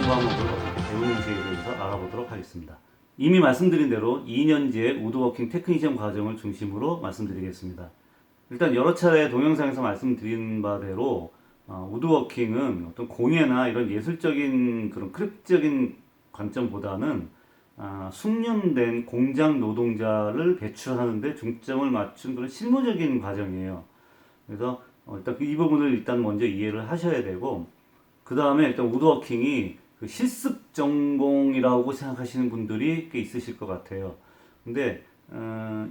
과목을 어떻게 배우는지에 대해서 알아보도록 하겠습니다. 이미 말씀드린 대로 2년제 우드워킹 테크니션 과정을 중심으로 말씀드리겠습니다. 일단 여러 차례 동영상에서 말씀드린 바대로 우드워킹은 어떤 공예나 이런 예술적인 그런 크래프트적인 관점보다는 숙련된 공장 노동자를 배출하는 데 중점을 맞춘 그런 실무적인 과정이에요. 그래서 일단 이 부분을 일단 먼저 이해를 하셔야 되고, 그 다음에 일단 우드워킹이 그 실습 전공이라고 생각하시는 분들이 꽤 있으실 것 같아요. 근데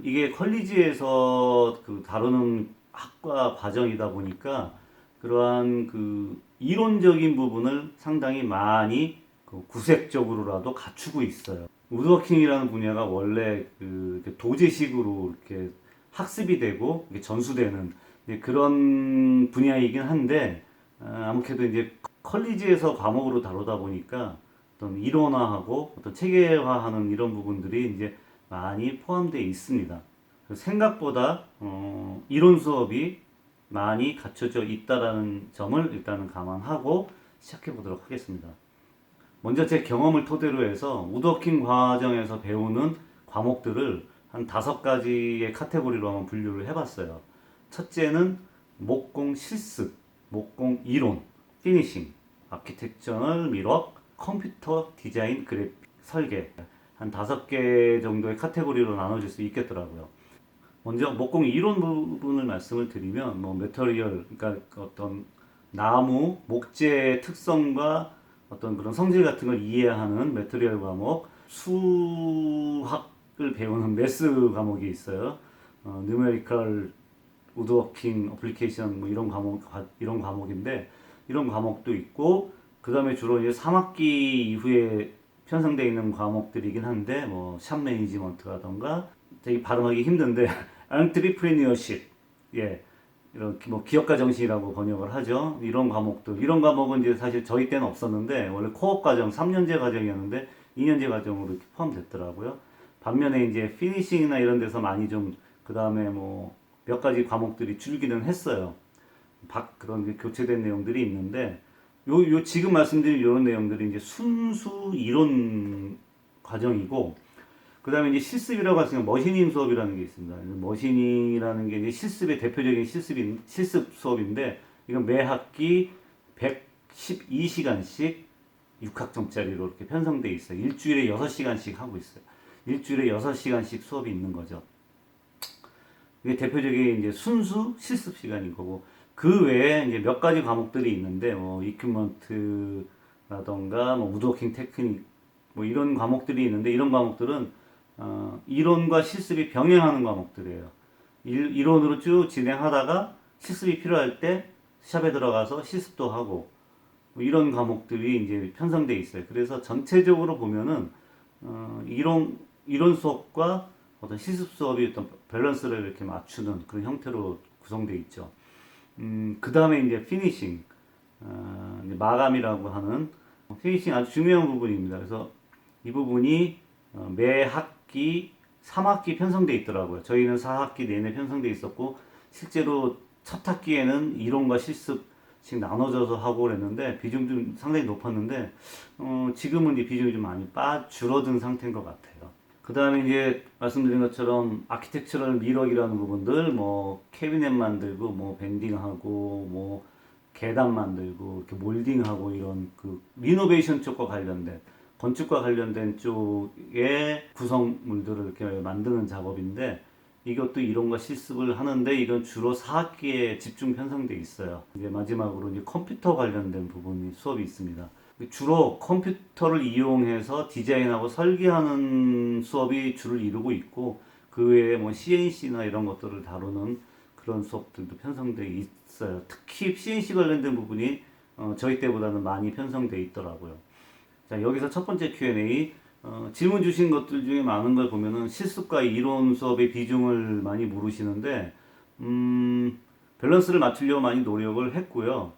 이게 컬리지에서 그 다루는 학과 과정이다 보니까 그러한 그 이론적인 부분을 상당히 많이 그 구색적으로라도 갖추고 있어요. 우드워킹이라는 분야가 원래 그 도제식으로 이렇게 학습이 되고 이렇게 전수되는 그런 분야이긴 한데, 아무래도 이제 컬리지에서 과목으로 다루다 보니까 어떤 이론화하고 어떤 체계화하는 이런 부분들이 이제 많이 포함되어 있습니다. 생각보다 이론 수업이 많이 갖춰져 있다라는 점을 일단은 감안하고 시작해 보도록 하겠습니다. 먼저 제 경험을 토대로 해서 우드워킹 과정에서 배우는 과목들을 한 5가지의 카테고리로 한번 분류를 해봤어요. 첫째는 목공 실습, 목공 이론, 피니싱, 아키텍처널 미럭, 컴퓨터 디자인 그래픽, 설계, 한 5개 정도의 카테고리로 나눠질 수 있겠더라고요. 먼저 목공 이론 부분을 말씀을 드리면 뭐 메터리얼, 그러니까 어떤 나무, 목재의 특성과 어떤 그런 성질 같은 걸 이해하는 메터리얼 과목, 수학을 배우는 매스 과목이 있어요. 뉴메리컬 우드워킹 어플리케이션 뭐 이런 과목인데, 이런 과목도 있고, 그 다음에 주로 이제 3학기 이후에 편성되어 있는 과목들이긴 한데, 뭐 샵 매니지먼트라던가 되게 발음하기 힘든데 엔트리프리니어십, 예, 이런 뭐 기업가 정신이라고 번역을 하죠. 이런 과목들, 이런 과목은 이제 사실 저희 때는 없었는데 원래 코업 과정 3년제 과정이었는데 2년제 과정으로 이렇게 포함됐더라고요. 반면에 이제 피니싱이나 이런 데서 많이 좀 그 다음에 뭐 몇 가지 과목들이 줄기는 했어요. 그런 교체된 내용들이 있는데, 요 지금 말씀드린 이런 내용들이 이제 순수 이론 과정이고, 그 다음에 이제 실습이라고 할 수 있는 머신닝 수업이라는 게 있습니다. 머신닝이라는 게 이제 실습의 대표적인 실습 수업인데, 이건 매 학기 112시간씩 6학점짜리로 이렇게 편성되어 있어요. 일주일에 6시간씩 하고 있어요. 일주일에 6시간씩 수업이 있는 거죠. 이게 대표적인 이제 순수 실습 시간인 거고, 그 외에 이제 몇 가지 과목들이 있는데, 뭐 이큐먼트라던가 뭐 우드워킹 테크닉 뭐 이런 과목들이 있는데, 이런 과목들은 이론과 실습이 병행하는 과목들이에요. 이론으로 쭉 진행하다가 실습이 필요할 때 샵에 들어가서 실습도 하고, 뭐 이런 과목들이 이제 편성돼 있어요. 그래서 전체적으로 보면은 이론 수업과 어떤 실습 수업이 어떤 밸런스를 이렇게 맞추는 그런 형태로 구성되어 있죠. 그 다음에 이제 피니싱, 이제 마감이라고 하는 피니싱 아주 중요한 부분입니다. 그래서 이 부분이 매 학기 3학기 편성돼 있더라고요. 저희는 4학기 내내 편성돼 있었고, 실제로 첫 학기에는 이론과 실습씩 나눠져서 하고 그랬는데 비중도 상당히 높았는데, 지금은 이제 비중이 좀 많이 줄어든 상태인 것 같아요. 그 다음에 이제 말씀드린 것처럼 아키텍처럴 미러기라는 부분들, 뭐 캐비넷 만들고, 뭐 밴딩하고, 뭐 계단 만들고, 이렇게 몰딩하고, 이런 그 리노베이션 쪽과 관련된, 건축과 관련된 쪽의 구성물들을 이렇게 만드는 작업인데, 이것도 이론과 실습을 하는데 이건 주로 4학기에 집중 편성돼 있어요. 이제 마지막으로 이제 컴퓨터 관련된 부분이 수업이 있습니다. 주로 컴퓨터를 이용해서 디자인하고 설계하는 수업이 주를 이루고 있고, 그 외에 뭐 CNC나 이런 것들을 다루는 그런 수업들도 편성되어 있어요. 특히 CNC 관련된 부분이 저희 때보다는 많이 편성되어 있더라고요. 자, 여기서 첫 번째 Q&A, 질문 주신 것들 중에 많은 걸 보면은 실습과 이론 수업의 비중을 많이 물으시는데, 밸런스를 맞추려고 많이 노력을 했고요.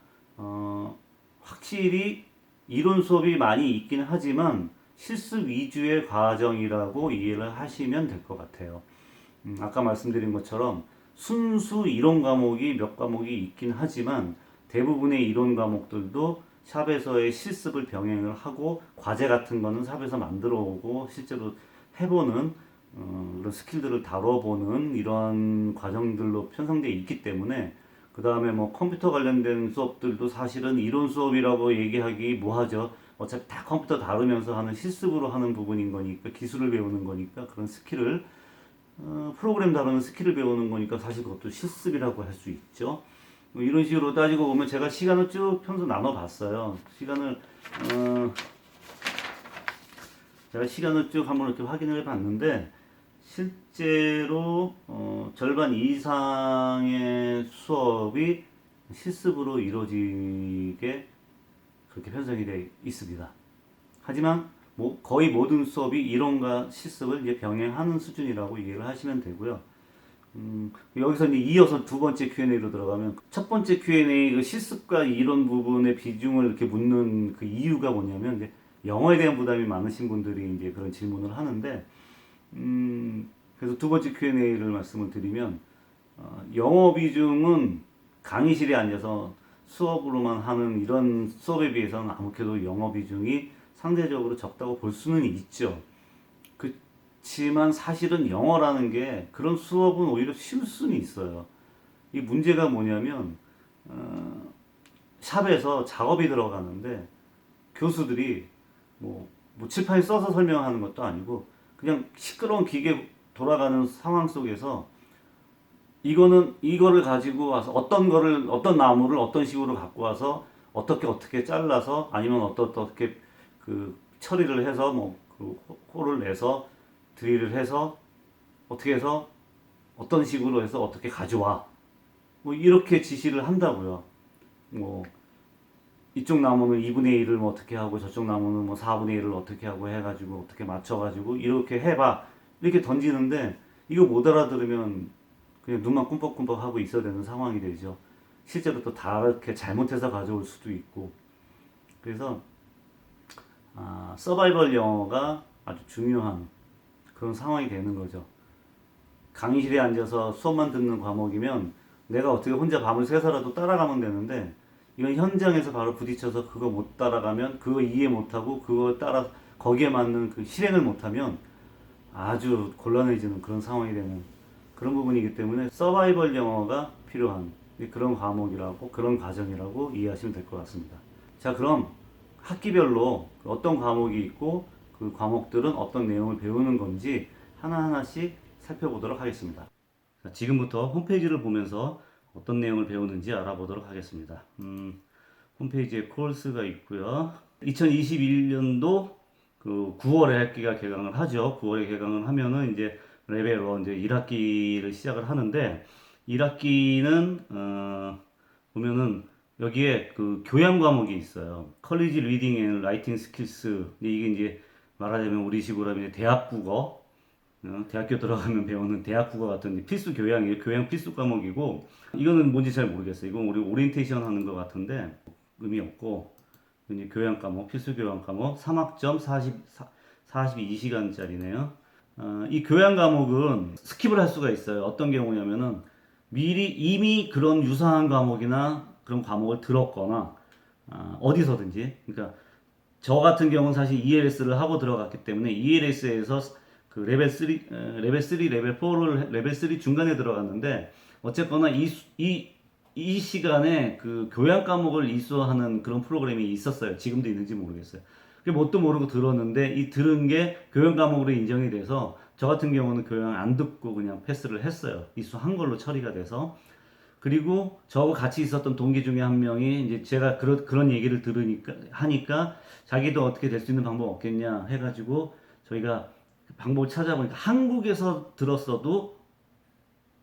확실히 이론 수업이 많이 있긴 하지만 실습 위주의 과정이라고 이해를 하시면 될 것 같아요. 아까 말씀드린 것처럼 순수 이론 과목이 몇 과목이 있긴 하지만 대부분의 이론 과목들도 샵에서의 실습을 병행을 하고 과제 같은 거는 샵에서 만들어 오고 실제로 해보는 그런 스킬들을 다뤄보는 이런 과정들로 편성되어 있기 때문에 그 다음에 뭐 컴퓨터 관련된 수업들도 사실은 이론 수업이라고 얘기하기 뭐하죠. 어차피 다 컴퓨터 다루면서 하는 실습으로 하는 부분인 거니까 기술을 배우는 거니까 그런 스킬을 프로그램 다루는 스킬을 배우는 거니까 사실 그것도 실습이라고 할 수 있죠. 뭐 이런 식으로 따지고 보면 제가 시간을 쭉 평소 나눠봤어요. 제가 시간을 쭉 한번 이렇게 확인을 해봤는데 실제로 절반 이상의 수업이 실습으로 이루어지게 그렇게 편성이 되어 있습니다. 하지만 뭐 거의 모든 수업이 이론과 실습을 이제 병행하는 수준이라고 이해를 하시면 되고요. 여기서 이제 이어서 두 번째 Q&A로 들어가면 첫 번째 Q&A 그 실습과 이론 부분의 비중을 이렇게 묻는 그 이유가 뭐냐면 이제 영어에 대한 부담이 많으신 분들이 이제 그런 질문을 하는데 그래서 두 번째 Q&A를 말씀을 드리면 영어 비중은 강의실에 앉아서 수업으로만 하는 이런 수업에 비해서는 아무래도 영어 비중이 상대적으로 적다고 볼 수는 있죠. 그렇지만 사실은 영어라는 게 그런 수업은 오히려 쉴 수는 있어요. 이 문제가 뭐냐면 샵에서 작업이 들어가는데 교수들이 뭐 칠판에 써서 설명하는 것도 아니고 그냥 시끄러운 기계 돌아가는 상황 속에서 이거를 가지고 와서 어떤 나무를 어떤 식으로 갖고 와서 어떻게 잘라서 아니면 어떻게 그 처리를 해서 그 홀을 내서 드릴을 해서 어떻게 해서 어떤 식으로 해서 어떻게 가져와 뭐 이렇게 지시를 한다고요. 뭐 이쪽 나무는 2분의 1을 뭐 어떻게 하고 저쪽 나무는 뭐 4분의 1을 어떻게 하고 해가지고 어떻게 맞춰가지고 이렇게 해봐 이렇게 던지는데 이거 못 알아들으면 그냥 눈만 꿈뻑꿈뻑 하고 있어야 되는 상황이 되죠. 실제로 또 다르게 잘못해서 가져올 수도 있고 그래서 서바이벌 영어가 아주 중요한 그런 상황이 되는 거죠. 강의실에 앉아서 수업만 듣는 과목이면 내가 어떻게 혼자 밤을 새서라도 따라가면 되는데 이건 현장에서 바로 부딪혀서 그거 못 따라가면 그거 이해 못하고 그거 따라 거기에 맞는 그 실행을 못하면 아주 곤란해지는 그런 상황이 되는 그런 부분이기 때문에 서바이벌 영어가 필요한 그런 과목이라고 그런 과정이라고 이해하시면 될 것 같습니다. 자, 그럼 학기별로 어떤 과목이 있고 그 과목들은 어떤 내용을 배우는 건지 하나하나씩 살펴보도록 하겠습니다. 자, 지금부터 홈페이지를 보면서 어떤 내용을 배우는지 알아보도록 하겠습니다. 홈페이지에 코र्스가 있고요. 2021년도 그 9월에 학기가 개강을 하죠. 9월에 개강을 하면은 이제 레벨 1 이제 1학기를 시작을 하는데 1학기는 보면은 여기에 그 교양 과목이 있어요. 컬리지 리딩 앤 라이팅 스킬스. 이게 이제 말하자면 우리식으로 하면 대학 국어, 대학교 들어가면 배우는 대학 국어 같은 필수 교양이에요. 교양 필수 과목이고 이거는 뭔지 잘 모르겠어요. 이건 우리 오리엔테이션 하는 것 같은데 의미 없고 이제 교양 과목, 필수 교양 과목 3학점 42시간짜리네요. 이 교양 과목은 스킵을 할 수가 있어요. 어떤 경우냐면은 이미 그런 유사한 과목이나 그런 과목을 들었거나 어디서든지 그러니까 저 같은 경우는 사실 ELS를 하고 들어갔기 때문에 ELS에서 그 레벨 3, 레벨 4를 레벨 3 중간에 들어갔는데 어쨌거나 이 시간에 그 교양 과목을 이수하는 그런 프로그램이 있었어요. 지금도 있는지 모르겠어요. 뭣도 모르고 들었는데 이 들은 게 교양 과목으로 인정이 돼서 저 같은 경우는 교양 안 듣고 그냥 패스를 했어요. 이수한 걸로 처리가 돼서. 그리고 저하고 같이 있었던 동기 중에 한 명이 이제 제가 그런 얘기를 하니까 자기도 어떻게 될 수 있는 방법 없겠냐 해가지고 저희가 방법을 찾아보니까 한국에서 들었어도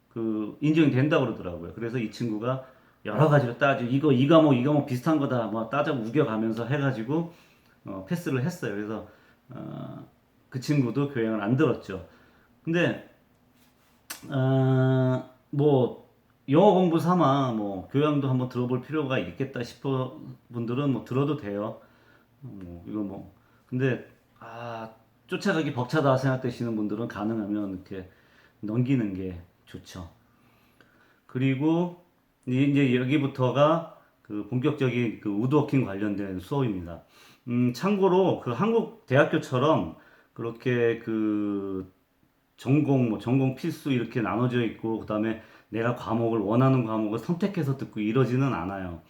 그 인정이 된다고 그러더라고요. 그래서 이 친구가 여러 가지로 따지고 이 과목 비슷한 거다 뭐 따져 우겨가면서 해가지고 패스를 했어요. 그래서 그 친구도 교양을 안 들었죠. 근데 뭐 영어 공부 삼아 뭐 교양도 한번 들어볼 필요가 있겠다 싶어 분들은 뭐 들어도 돼요. 이거 뭐 근데 쫓아가기 벅차다 생각되시는 분들은 가능하면 이렇게 넘기는 게 좋죠. 그리고 이제 여기부터가 그 본격적인 그 우드워킹 관련된 수업입니다. 참고로 그 한국 대학교처럼 그렇게 그 전공, 뭐 전공 필수 이렇게 나눠져 있고, 그다음에 내가 과목을 원하는 과목을 선택해서 듣고 이러지는 않아요.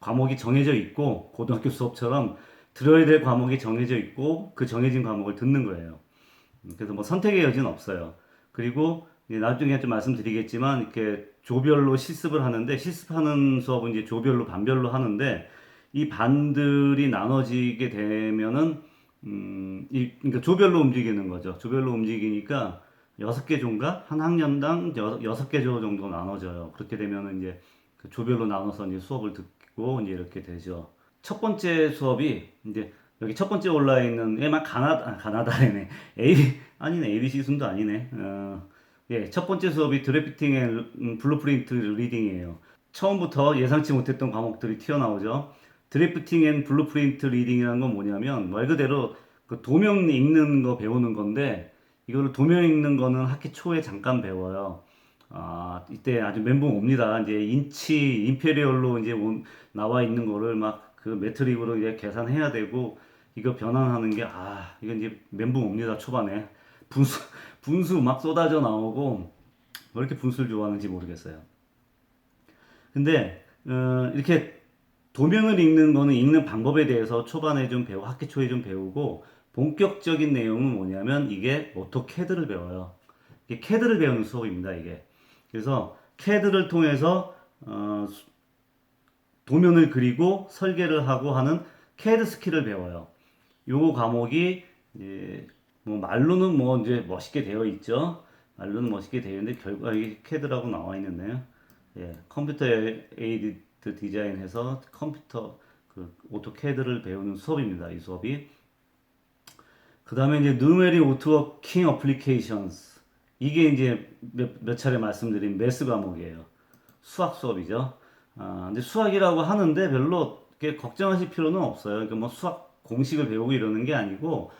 과목이 정해져 있고, 고등학교 수업처럼 들어야 될 과목이 정해져 있고, 그 정해진 과목을 듣는 거예요. 그래서 뭐 선택의 여지는 없어요. 그리고 이제 나중에 좀 말씀드리겠지만, 이렇게 조별로 실습을 하는데, 실습하는 수업은 이제 조별로 반별로 하는데, 이 반들이 나눠지게 되면은 그러니까 조별로 움직이는 거죠. 조별로 움직이니까 6개 조인가? 한 학년당 6개 조 정도 나눠져요. 그렇게 되면은 이제 그 조별로 나눠서 이제 수업을 듣고 이제 이렇게 되죠. 첫 번째 수업이 이제 여기 첫 번째 올라 있는 얘만 가나다래네. 아니네. ABC 순도 아니네. 예, 첫 번째 수업이 드래프팅 앤 블루프린트 리딩이에요. 처음부터 예상치 못했던 과목들이 튀어나오죠. 드래프팅 앤 블루프린트 리딩이라는 건 뭐냐면 말 그대로 그 도면 읽는 거 배우는 건데, 이거를 도면 읽는 거는 학기 초에 잠깐 배워요. 이때 아주 멘붕 옵니다. 이제 인치 임페리얼로 이제 나와 있는 거를 막 그 매트릭으로 이제 계산해야 되고, 이거 변환하는 게 이건 이제 멘붕 옵니다. 초반에 분수 분수 막 쏟아져 나오고, 왜 이렇게 분수를 좋아하는지 모르겠어요. 근데 이렇게 도면을 읽는 거는 읽는 방법에 대해서 초반에 좀 배우고 학기 초에 좀 배우고, 본격적인 내용은 뭐냐면 이게 오토캐드를 배워요. 이게 캐드를 배우는 수업입니다, 이게. 그래서 캐드를 통해서 도면을 그리고 설계를 하고 하는 캐드 스킬을 배워요. 요 과목이 이제 뭐 말로는 뭐 이제 멋있게 되어 있죠. 말로는 멋있게 되어 있는데 결국 이게 캐드라고 나와 있는데요. 예, 컴퓨터 에이드 디자인해서 컴퓨터 그 오토캐드를 배우는 수업입니다. 이 수업이. 그 다음에 이제 누메릭 오토워킹 어플리케이션스. 이게 이제 몇 차례 말씀드린 매스 과목이에요. 수학 수업이죠. 근데 수학이라고 하는데 별로 이렇게 걱정하실 필요는 없어요. 그러니까 뭐 수학 공식을 배우고 이러는 게 아니고,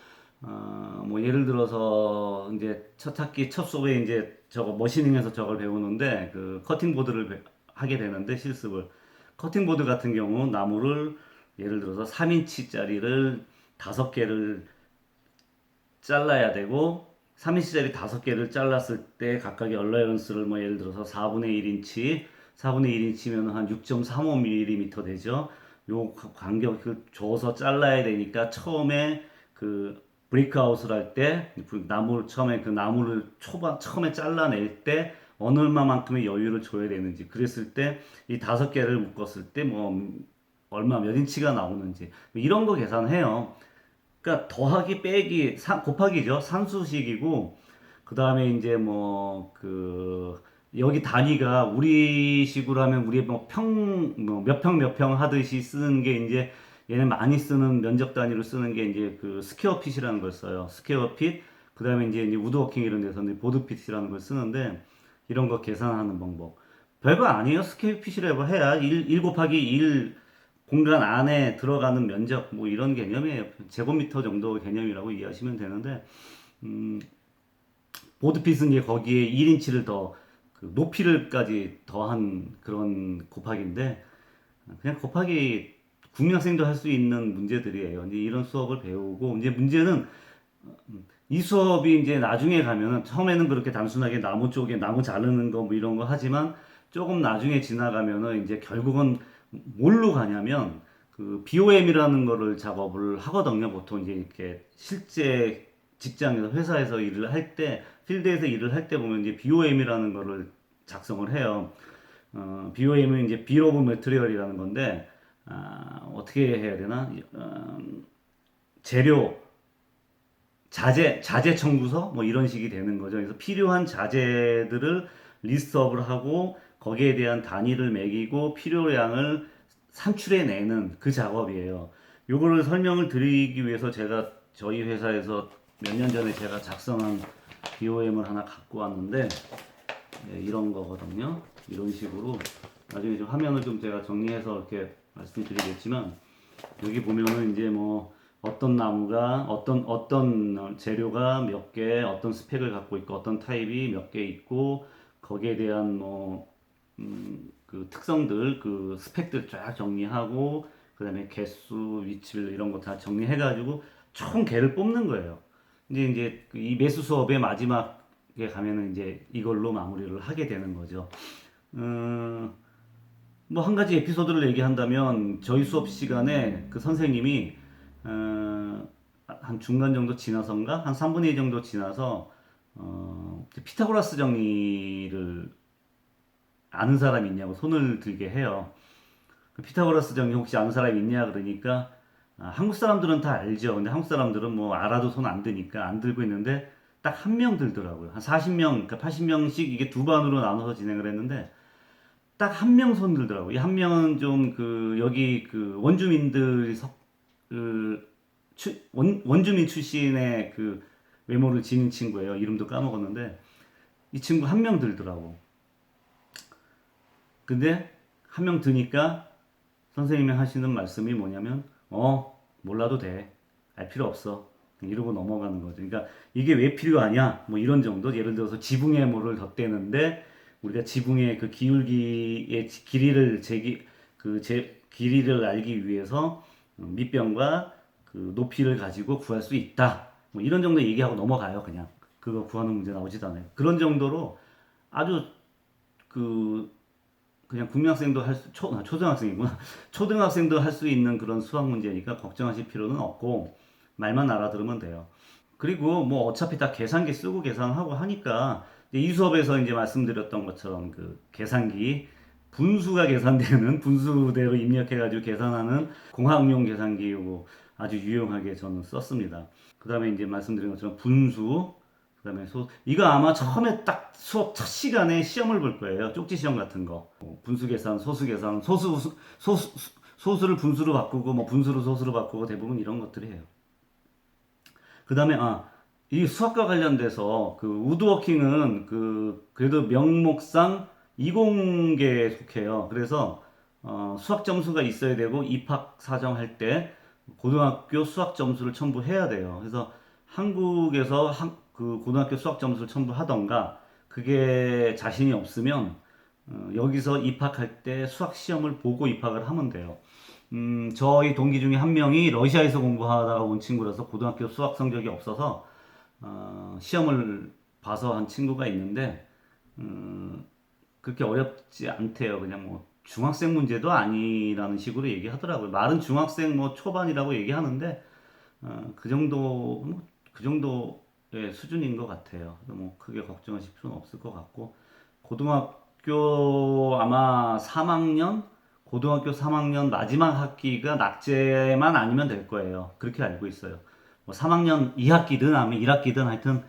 뭐 예를 들어서 이제 첫 학기 첫 수업에 이제 저거 머신ing에서 저걸 배우는데, 그 커팅 보드를 하게 되는데 실습을, 커팅 보드 같은 경우 나무를 예를 들어서 3인치짜리를 5개를 잘라야 되고, 3인치짜리 5개를 잘랐을 때 각각의 얼라이언스를 뭐 예를 들어서 4분의 1인치, 4분의 1인치면 한 6.35mm 되죠. 요 간격을 줘서 잘라야 되니까 처음에 그 브레이크아웃을 할 때 나무 처음에 그 나무를 처음에 잘라낼 때 어느 얼마만큼의 여유를 줘야 되는지, 그랬을 때 이 5개를 묶었을 때 뭐 얼마 몇 인치가 나오는지 이런 거 계산해요. 그러니까 더하기 빼기 곱하기죠. 산수식이고, 그 다음에 이제 뭐 그 여기 단위가 우리식으로 하면 우리 뭐몇 평 몇 평 하듯이 쓰는 게 이제, 얘는 많이 쓰는 면적 단위로 쓰는 게 이제 그 스퀘어 핏이라는 걸 써요. 스퀘어 핏. 그 다음에 이제 우드워킹 이런 데서는 보드 핏이라는 걸 쓰는데, 이런 거 계산하는 방법 별거 아니에요. 스퀘어 핏이라고 해야 1 곱하기 1 공간 안에 들어가는 면적 뭐 이런 개념이에요. 제곱미터 정도 개념이라고 이해하시면 되는데, 보드핏은 이제 거기에 1인치를 더그 높이를까지 더한 그런 곱하기인데, 그냥 곱하기 국민학생도 할 수 있는 문제들이에요. 이제 이런 수업을 배우고, 이제 문제는 이 수업이 이제 나중에 가면은, 처음에는 그렇게 단순하게 나무 쪽에 나무 자르는 거 뭐 이런 거 하지만, 조금 나중에 지나가면은 이제 결국은 뭘로 가냐면 그 BOM이라는 거를 작업을 하거든요. 보통 이제 이렇게 실제 직장에서 회사에서 일을 할 때, 필드에서 일을 할 때 보면 이제 BOM이라는 거를 작성을 해요. BOM은 이제 Bill of Material이라는 건데, 어떻게 해야 되나? 재료, 자재 청구서 뭐 이런 식이 되는 거죠. 그래서 필요한 자재들을 리스트업을 하고 거기에 대한 단위를 매기고 필요량을 산출해내는 그 작업이에요. 요거를 설명을 드리기 위해서 제가 저희 회사에서 몇 년 전에 제가 작성한 BOM을 하나 갖고 왔는데, 네, 이런 거거든요. 이런 식으로 나중에 좀 화면을 좀 제가 정리해서 이렇게 말씀드리겠지만, 여기 보면은 이제 뭐 어떤 나무가 어떤 재료가 몇 개, 어떤 스펙을 갖고 있고 어떤 타입이 몇 개 있고, 거기에 대한 뭐 그 특성들, 그 스펙들 쫙 정리하고 그다음에 개수, 위치별 이런 거 다 정리해가지고 총 개를 뽑는 거예요. 이제 이 매수 수업의 마지막에 가면은 이제 이걸로 마무리를 하게 되는 거죠. 뭐 한 가지 에피소드를 얘기한다면 저희 수업 시간에 그 선생님이 한 중간 정도 지나서인가 한 3분의 2 정도 지나서 피타고라스 정리를 아는 사람 있냐고 손을 들게 해요. 그 피타고라스 정리 혹시 아는 사람 있냐 그러니까 한국 사람들은 다 알죠. 근데 한국 사람들은 뭐 알아도 손 안 드니까 안 들고 있는데 딱 한 명 들더라고요. 한 40명, 그러니까 80명씩 이게 두 반으로 나눠서 진행을 했는데 딱 한 명 손 들더라고요. 이 한 명은 좀 그 여기 그 원주민들이 그 원주민 출신의 그 외모를 지닌 친구예요. 이름도 까먹었는데 이 친구 한 명 들더라고. 근데 한 명 드니까 선생님이 하시는 말씀이 뭐냐면 몰라도 돼. 알 필요 없어. 이러고 넘어가는 거죠. 그러니까 이게 왜 필요하냐? 뭐 이런 정도. 예를 들어서 지붕에 뭐를 덧대는데 우리가 지붕의 그 기울기의 길이를 길이를 알기 위해서 밑변과 그 높이를 가지고 구할 수 있다. 뭐 이런 정도 얘기하고 넘어가요. 그냥 그거 구하는 문제 나오지도 않아요. 그런 정도로 아주 그 그냥 국민학생도 초등학생이구나. 초등학생도 할 수 있는 그런 수학 문제니까 걱정하실 필요는 없고 말만 알아들으면 돼요. 그리고 뭐 어차피 다 계산기 쓰고 계산하고 하니까 이 수업에서 이제 말씀드렸던 것처럼 그 계산기 분수가 계산되는 분수대로 입력해가지고 계산하는 공학용 계산기고 아주 유용하게 저는 썼습니다. 그 다음에 이제 말씀드린 것처럼 분수, 그다음에 이거 아마 처음에 딱 수업 첫 시간에 시험을 볼 거예요. 쪽지 시험 같은 거. 분수 계산, 소수 계산, 소수를 분수로 바꾸고 뭐 분수를 소수로 바꾸고 대부분 이런 것들이에요. 그다음에 이 수학과 관련돼서 그 우드워킹은 그래도 명목상 이공계에 속해요. 그래서 수학 점수가 있어야 되고 입학 사정할 때 고등학교 수학 점수를 첨부해야 돼요. 그래서 한국에서 그 고등학교 수학 점수를 첨부하던가 그게 자신이 없으면 여기서 입학할 때 수학 시험을 보고 입학을 하면 돼요. 저희 동기 중에 한 명이 러시아에서 공부하다가 온 친구라서 고등학교 수학 성적이 없어서 시험을 봐서 한 친구가 있는데 그렇게 어렵지 않대요. 그냥 뭐 중학생 문제도 아니라는 식으로 얘기하더라고요. 말은 중학생 뭐 초반이라고 얘기하는데 그 정도의 수준인 것 같아요. 뭐 크게 걱정하실 필요는 없을 것 같고 고등학교 3학년 마지막 학기가 낙제만 아니면 될 거예요. 그렇게 알고 있어요. 뭐 3학년 2학기든 아니면 1학기든 하여튼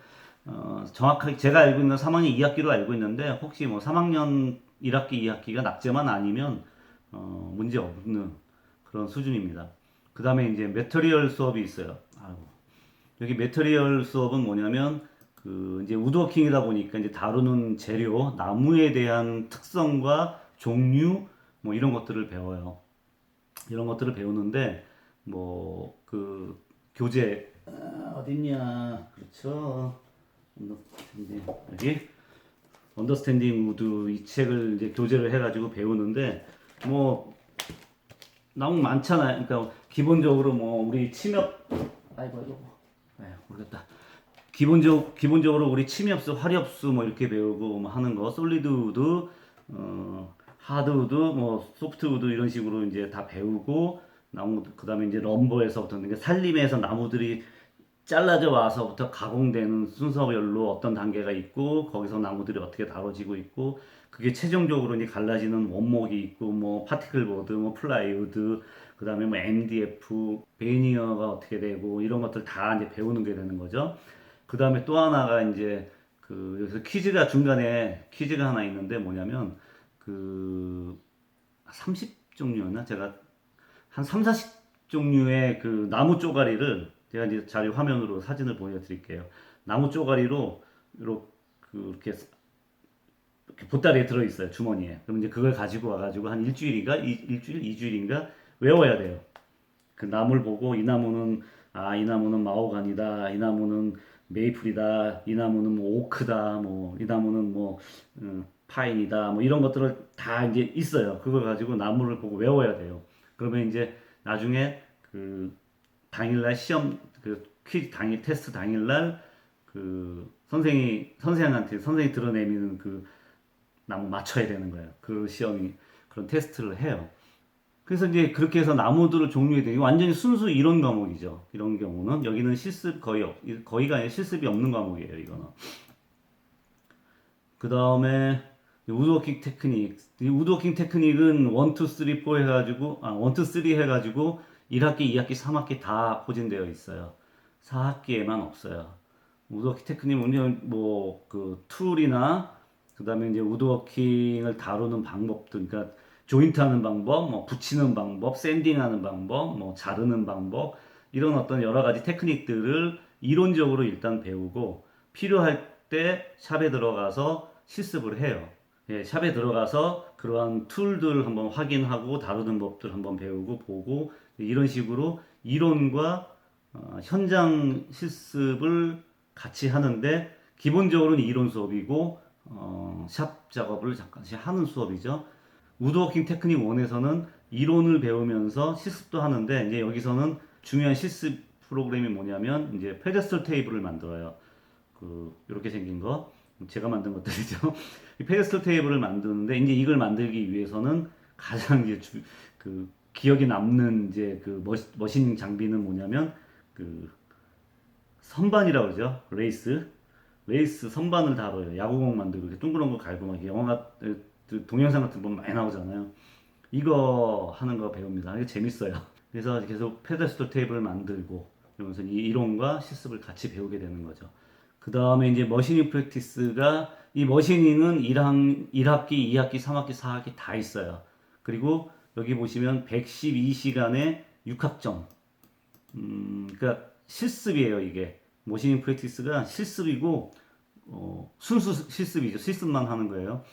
정확하게 제가 알고 있는 3학년 2학기로 알고 있는데 혹시 뭐 3학년 1학기, 2학기가 낙제만 아니면 문제 없는 그런 수준입니다. 그 다음에 이제 매터리얼 수업이 있어요. 아이고. 여기 매터리얼 수업은 뭐냐면 그 이제 우드워킹이다 보니까 이제 다루는 재료, 나무에 대한 특성과 종류 뭐 이런 것들을 배워요. 이런 것들을 배우는데 뭐 그 교재 어딨냐? 그렇죠. 여기 언더스탠딩 우드 이 책을 이제 교재를 해가지고 배우는데 뭐 너무 많잖아요. 그러니까 기본적으로 뭐 우리 침엽 아이고 모르겠다. 기본적으로 우리 침엽수, 화렵수 뭐 이렇게 배우고 뭐 하는 거, 솔리드 우드, 하드 우드, 뭐 소프트 우드 이런 식으로 이제 다 배우고 그다음에 이제 럼버에서부터 그러니까 산림에서 나무들이 잘라져 와서부터 가공되는 순서별로 어떤 단계가 있고 거기서 나무들이 어떻게 다뤄지고 있고 그게 최종적으로 이제 갈라지는 원목이 있고 뭐 파티클 보드, 뭐 플라이우드, 그다음에 뭐 MDF, 베니어가 어떻게 되고 이런 것들 다 이제 배우는 게 되는 거죠. 그다음에 또 하나가 이제 그 여기서 중간에 퀴즈가 하나 있는데 뭐냐면 그 30종류였나? 제가 한 3, 40종류의 그 나무 쪼가리를 제가 이제 자료 화면으로 사진을 보여드릴게요. 나무 쪼가리로 이렇게 보따리에 들어있어요. 주머니에. 그럼 이제 그걸 가지고 와가지고 한 일주일, 2주일인가 외워야 돼요. 그 나무를 보고 이 나무는 마호가니다. 이 나무는 메이플이다. 이 나무는 뭐 오크다. 뭐 이 나무는 뭐 파인이다 뭐 이런 것들을 다 이제 있어요. 그걸 가지고 나무를 보고 외워야 돼요. 그러면 이제 나중에 그 당일날 시험 그 퀴즈 당일 테스트 당일날 그 선생이 드러내미는 그 나무 맞춰야 되는 거예요. 그 시험이 그런 테스트를 해요. 그래서 이제 그렇게 해서 나무들을 종류에 대해 완전히 순수 이론 과목이죠. 이런 경우는 여기는 실습 거의가 아니라 실습이 없는 과목이에요. 이거는. 그 다음에 우드워킹 테크닉. 이 우드워킹 테크닉은 1, 2, 3, 4 해가지고 1, 2, 3 해가지고 1학기, 2학기, 3학기 다 포진되어 있어요. 4학기에만 없어요. 우드워킹 테크닉은 뭐그 툴이나 그다음에 이제 우드워킹을 다루는 방법들, 그러니까 조인트하는 방법, 뭐 붙이는 방법, 샌딩하는 방법, 뭐 자르는 방법 이런 어떤 여러 가지 테크닉들을 이론적으로 일단 배우고 필요할 때 샵에 들어가서 실습을 해요. 예, 샵에 들어가서 그러한 툴들 한번 확인하고 다루는 법들 한번 배우고 보고 이런 식으로 이론과 현장 실습을 같이 하는데 기본적으로는 이론 수업이고 샵 작업을 잠깐씩 하는 수업이죠. 우드워킹 테크닉 1에서는 이론을 배우면서 실습도 하는데 이제 여기서는 중요한 실습 프로그램이 뭐냐면 이제 페데스털 테이블을 만들어요. 그 이렇게 생긴 거 제가 만든 것들이죠. 이 페데스털 테이블을 만드는데 이제 이걸 만들기 위해서는 가장 이제 그 기억에 남는 이제 그 머신 장비는 뭐냐면 그 선반이라고 그러죠. 레이스 선반을 다뤄요. 야구공 만들고 이렇게 둥그런 거 갈고 막 영화 동영상 같은 거 보면 많이 나오잖아요. 이거 하는 거 배웁니다. 이게 재밌어요. 그래서 계속 페데스털 테이블을 만들고 이러면서 이 이론과 실습을 같이 배우게 되는 거죠. 그 다음에 이제 머신닝 프랙티스가 이 머신닝은 1학기, 2학기, 3학기, 4학기 다 있어요. 그리고 여기 보시면 112시간에 6학점. 그러니까 실습이에요, 이게. 머신닝 프랙티스가 실습이고 순수 실습이죠. 실습만 하는 거예요.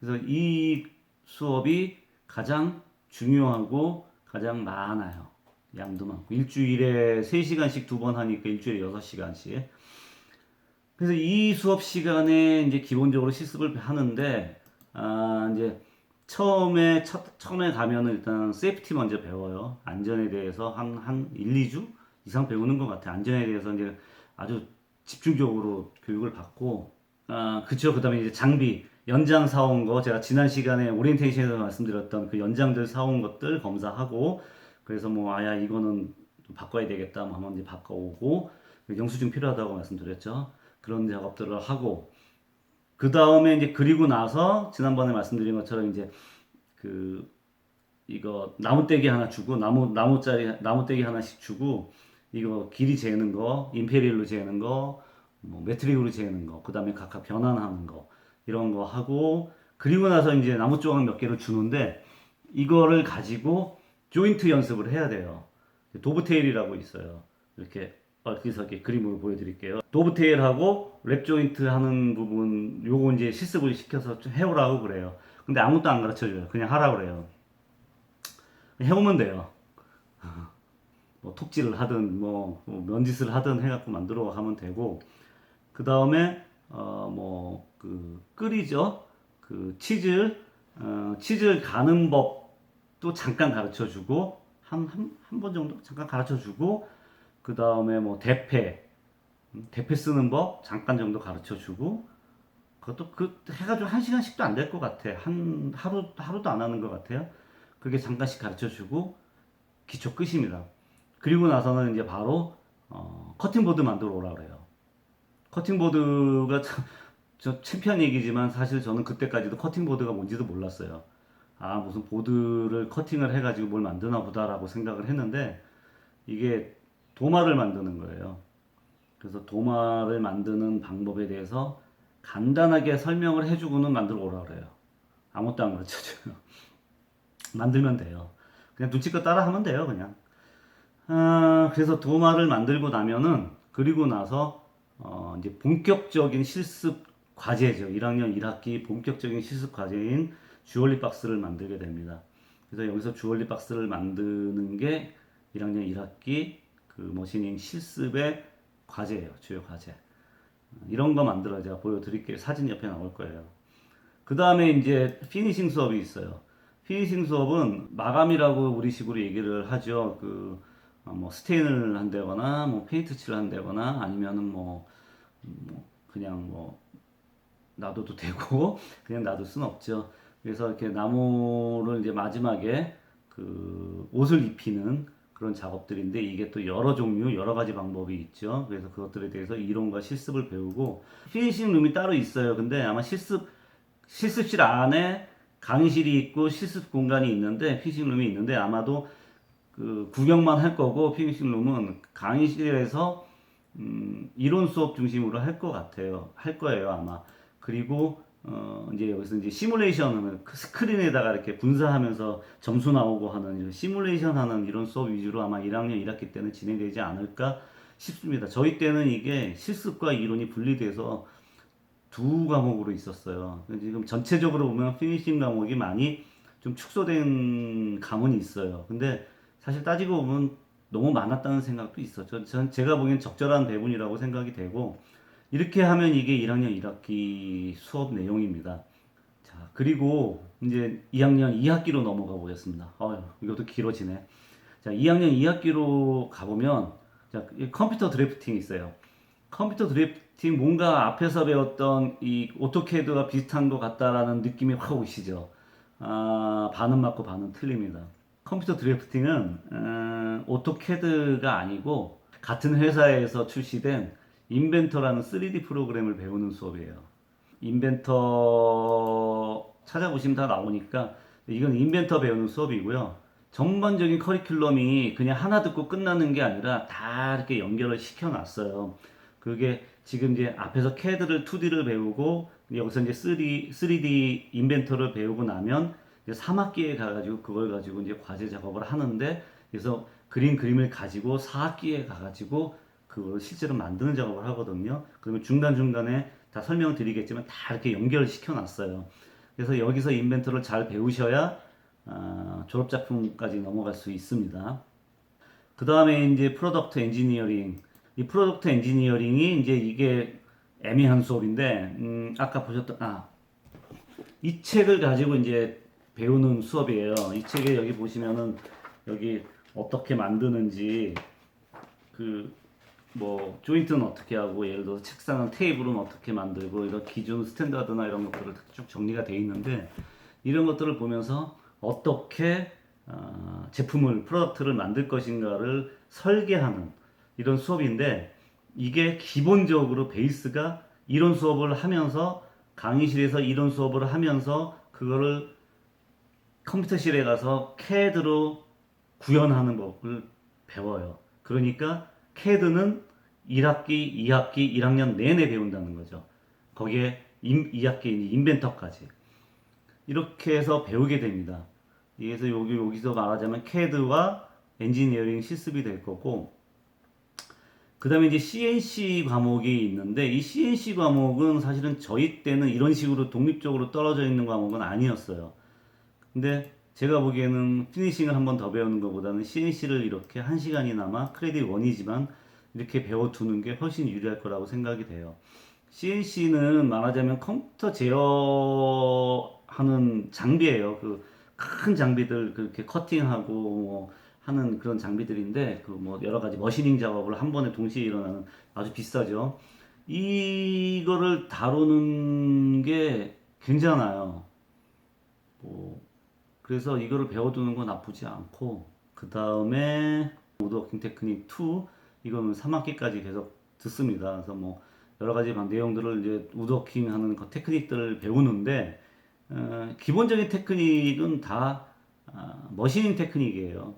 그래서 이 수업이 가장 중요하고 가장 많아요. 양도 많고 일주일에 3시간씩 두 번 하니까 일주일에 6시간씩. 그래서 이 수업 시간에 이제 기본적으로 실습을 하는데 이제 처음에 가면은 일단 세이프티 먼저 배워요. 안전에 대해서 한 1, 2주 이상 배우는 것 같아요. 안전에 대해서 이제 아주 집중적으로 교육을 받고 그쵸. 그다음에 이제 장비 연장 사온 거 제가 지난 시간에 오리엔테이션에서 말씀드렸던 그 연장들 사온 것들 검사하고 그래서 뭐 아야 이거는 좀 바꿔야 되겠다 뭐 한번 이제 바꿔오고 영수증 필요하다고 말씀드렸죠. 그런 작업들을 하고 그 다음에 이제 그리고 나서 지난번에 말씀드린 것처럼 이제 그 이거 나무떼기 하나 주고 나무떼기 하나씩 주고 이거 길이 재는 거 임페리얼로 재는 거 뭐 메트릭으로 재는 거 그다음에 각각 변환하는 거 이런 거 하고 그리고 나서 이제 나무 조각 몇 개를 주는데 이거를 가지고 조인트 연습을 해야 돼요. 도브테일이라고 있어요. 이렇게 그래서 이렇게 그림으로 보여드릴게요. 도브테일하고 랩 조인트 하는 부분 요거 이제 실습을 시켜서 좀 해오라고 그래요. 근데 아무것도 안 가르쳐줘요. 그냥 하라고 그래요. 해오면 돼요. 뭐 톡질을 하든 뭐 면짓을 하든 해갖고 만들어 가면 되고 그 다음에 뭐 그 끓이죠. 그 치즈 가는 법도 잠깐 가르쳐주고 한 번 정도 잠깐 가르쳐주고 그 다음에 뭐 대패 쓰는 법 잠깐 정도 가르쳐주고 그것도 그 해가지고 1시간씩도 안 될 것 같아. 한 하루도 안 하는 것 같아요. 그게 잠깐씩 가르쳐주고 기초 끝입니다. 그리고 나서는 이제 바로 커팅보드 만들어 오라 그래요. 커팅보드가 저 창피한 얘기지만 사실 저는 그때까지도 커팅보드가 뭔지도 몰랐어요. 무슨 보드를 커팅을 해가지고 뭘 만드나 보다라고 생각을 했는데 이게 도마를 만드는 거예요. 그래서 도마를 만드는 방법에 대해서 간단하게 설명을 해주고는 만들어 오라 그래요. 아무것도 안 가르쳐줘요. 만들면 돼요. 그냥 눈치껏 따라 하면 돼요, 그냥. 그래서 도마를 만들고 나면은, 그리고 나서, 이제 본격적인 실습 과제죠. 1학년 1학기 본격적인 실습 과제인 주얼리 박스를 만들게 됩니다. 그래서 여기서 주얼리 박스를 만드는 게 1학년 1학기 그 머신인 실습의 과제예요. 주요 과제. 이런 거 만들어 제가 보여드릴게요. 사진 옆에 나올 거예요. 그 다음에 이제 피니싱 수업이 있어요. 피니싱 수업은 마감이라고 우리식으로 얘기를 하죠. 뭐 스테인을 한다거나 뭐 페인트 칠을 한다거나 아니면은 뭐 그냥 뭐 놔둬도 되고 그냥 놔둘 수는 없죠. 그래서 이렇게 나무를 이제 마지막에 그 옷을 입히는 그런 작업들인데 이게 또 여러 종류, 여러 가지 방법이 있죠. 그래서 그것들에 대해서 이론과 실습을 배우고 피니싱 룸이 따로 있어요. 근데 아마 실습실 안에 강의실이 있고 실습 공간이 있는데 피니싱 룸이 있는데 아마도 그 구경만 할 거고 피니싱 룸은 강의실에서 이론 수업 중심으로 할 것 같아요. 할 거예요, 아마. 그리고 이제 여기서 이제 시뮬레이션을 그 스크린에다가 이렇게 분사하면서 점수 나오고 하는 이런 시뮬레이션 하는 이런 수업 위주로 아마 1학년 1학기 때는 진행되지 않을까 싶습니다. 저희 때는 이게 실습과 이론이 분리돼서 두 과목으로 있었어요. 지금 전체적으로 보면 피니싱 과목이 많이 좀 축소된 감은 있어요. 근데 사실 따지고 보면 너무 많았다는 생각도 있었죠. 제가 보기엔 적절한 배분이라고 생각이 되고 이렇게 하면 이게 1학년 1학기 수업 내용입니다. 자, 그리고 이제 2학년 2학기로 넘어가 보겠습니다. 이것도 길어지네. 자, 2학년 2학기로 가보면 자, 컴퓨터 드래프팅 있어요. 컴퓨터 드래프팅 뭔가 앞에서 배웠던 이 오토캐드와 비슷한 것 같다라는 느낌이 확 오시죠. 반은 맞고 반은 틀립니다. 컴퓨터 드래프팅은 오토캐드가 아니고 같은 회사에서 출시된 인벤터라는 3D 프로그램을 배우는 수업이에요. 인벤터 찾아보시면 다 나오니까 이건 인벤터 배우는 수업이고요. 전반적인 커리큘럼이 그냥 하나 듣고 끝나는 게 아니라 다 이렇게 연결을 시켜놨어요. 그게 지금 이제 앞에서 CAD를 2D를 배우고 여기서 이제 3D 인벤터를 배우고 나면 이제 3학기에 가가지고 그걸 가지고 이제 과제 작업을 하는데 그래서 그림을 가지고 4학기에 가가지고 그걸 실제로 만드는 작업을 하거든요. 그러면 중간중간에 다 설명드리겠지만 다 이렇게 연결시켜 놨어요. 그래서 여기서 인벤터를 잘 배우셔야 졸업작품까지 넘어갈 수 있습니다. 그 다음에 이제 프로덕트 엔지니어링. 이 프로덕트 엔지니어링이 이제 이게 애매한 수업인데, 아까 보셨던, 이 책을 가지고 이제 배우는 수업이에요. 이 책에 여기 보시면은 여기 어떻게 만드는지 뭐 조인트는 어떻게 하고 예를 들어서 책상은 테이블은 어떻게 만들고 이런 기준 스탠다드나 이런 것들을 쭉 정리가 돼 있는데 이런 것들을 보면서 어떻게 제품을 프로덕트를 만들 것인가를 설계하는 이런 수업인데 이게 기본적으로 베이스가 이론 수업을 하면서 강의실에서 이론 수업을 하면서 그거를 컴퓨터실에 가서 CAD로 구현하는 법을 배워요. 그러니까 CAD는 1학기, 2학기, 1학년 내내 배운다는 거죠. 거기에 2학기 인벤터까지. 이렇게 해서 배우게 됩니다. 그래서 여기서 말하자면 CAD와 엔지니어링 실습이 될 거고, 그 다음에 이제 CNC 과목이 있는데, 이 CNC 과목은 사실은 저희 때는 이런 식으로 독립적으로 떨어져 있는 과목은 아니었어요. 근데 제가 보기에는 피니싱을 한 번 더 배우는 것보다는 CNC를 이렇게 한 시간이나마 크레딧 1이지만 이렇게 배워두는 게 훨씬 유리할 거라고 생각이 돼요. CNC는 말하자면 컴퓨터 제어하는 장비예요. 그 큰 장비들 그렇게 커팅하고 뭐 하는 그런 장비들인데 그 뭐 여러 가지 머시닝 작업을 한 번에 동시에 일어나는 아주 비싸죠. 이거를 다루는 게 괜찮아요. 뭐 그래서 이거를 배워두는 건 나쁘지 않고 그 다음에 우드워킹 테크닉 2 이거는 3학기까지 계속 듣습니다. 그래서 뭐 여러 가지 내용들을 이제 우드워킹 하는 그 테크닉들을 배우는데 기본적인 테크닉은 다 머시닝 테크닉이에요.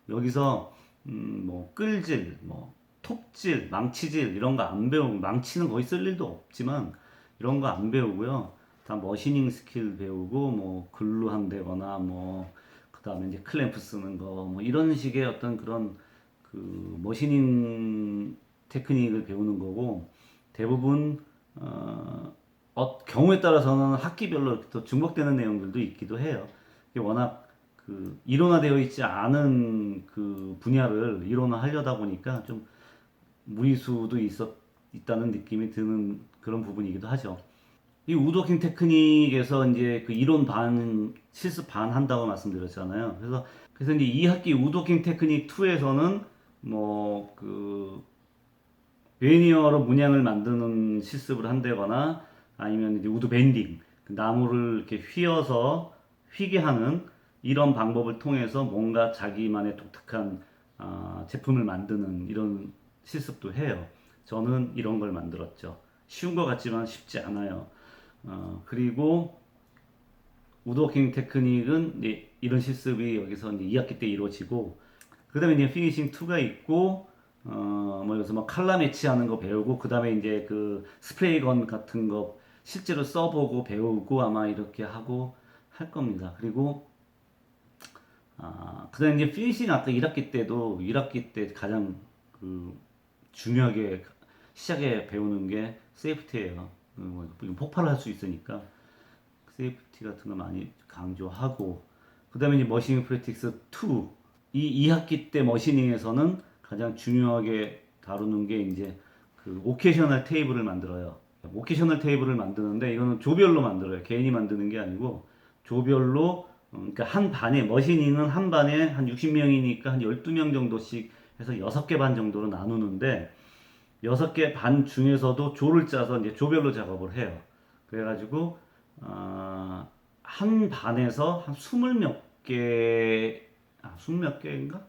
여기서 뭐 끌질, 뭐 톱질, 망치질 이런 거 안 배우고 망치는 거의 쓸 일도 없지만 이런 거 안 배우고요. 다 머시닝 스킬 배우고 뭐 글루 한다거나 뭐 그다음에 이제 클램프 쓰는 거 뭐 이런 식의 어떤 그런 그 머시닝 테크닉을 배우는 거고 대부분 경우에 따라서는 학기별로 또 중복되는 내용들도 있기도 해요. 이게 워낙 그 이론화되어 있지 않은 그 분야를 이론화하려다 보니까 좀 무리수도 있다는 느낌이 드는 그런 부분이기도 하죠. 이 우드워킹 테크닉에서 이제 그 이론 반, 실습 반 한다고 말씀드렸잖아요. 그래서 이제 2학기 우드워킹 테크닉 2에서는 뭐 그 베니어로 문양을 만드는 실습을 한다거나 아니면 이제 우드 밴딩, 그 나무를 이렇게 휘어서 휘게 하는 이런 방법을 통해서 뭔가 자기만의 독특한 제품을 만드는 이런 실습도 해요. 저는 이런 걸 만들었죠. 쉬운 것 같지만 쉽지 않아요. 그리고 우드워킹 테크닉은 이제 이런 실습이 여기서 이제 2학기 때 이루어지고, 그 다음에 이제 피니싱 2가 있고, 뭐 여기서 뭐 칼라 매치하는 거 배우고, 그 다음에 이제 그 스프레이건 같은 거 실제로 써보고 배우고 아마 이렇게 하고 할 겁니다. 그리고 그 다음에 이제 피니싱 아까 1학기 때도 1학기 때 가장 그 중요하게 시작에 배우는 게 세이프티예요. 뭐 폭발할 수 있으니까 세이프티 같은 거 많이 강조하고, 그 다음에 이제 머신닝 프랙티스 2, 이 2학기 때 머신닝에서는 가장 중요하게 다루는 게 이제 그 오케이셔널 테이블을 만들어요. 오케이셔널 테이블을 만드는데 이거는 조별로 만들어요. 개인이 만드는 게 아니고 조별로, 그러니까 한 반에, 머신닝은 한 반에 한 60명이니까 한 12명 정도씩 해서 6개 반 정도로 나누는데, 6개 반 중에서도 조를 짜서 이제 조별로 작업을 해요. 그래가지고 한 반에서 한 20몇 개, 20몇 개인가?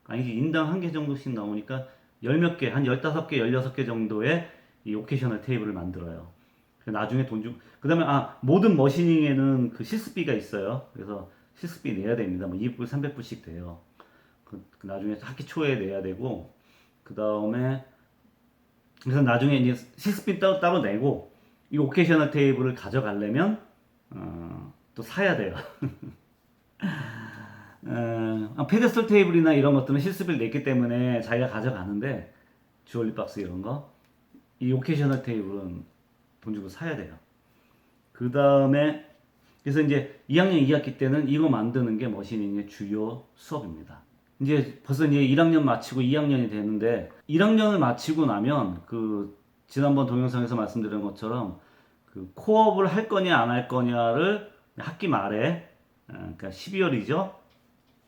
아니지, 인당 한 개 정도씩 나오니까 열 몇 개, 한 15개, 16개 정도의 이 오케이셔널 테이블을 만들어요. 나중에 돈 주고, 그 다음에, 모든 머시닝에는 그 실습비가 있어요. 그래서 실습비 내야 됩니다. 뭐 200불, 300불씩 돼요. 그 나중에 학기 초에 내야 되고, 그 다음에, 그래서 나중에 이제 실습비 따로 내고, 이 오케이셔널 테이블을 가져가려면, 또 사야 돼요. 페데스털 테이블이나 이런 것들은 실습비를 냈기 때문에 자기가 가져가는데, 주얼리 박스 이런 거, 이 오케이셔널 테이블은 돈 주고 사야 돼요. 그 다음에, 그래서 이제 2학년 2학기 때는 이거 만드는 게 머신ing의 주요 수업입니다. 이제 벌써 이제 1학년 마치고 2학년이 되는데, 1학년을 마치고 나면 그 지난번 동영상에서 말씀드린 것처럼 그 코업을 할 거냐 안 할 거냐를 학기 말에, 그러니까 12월이죠.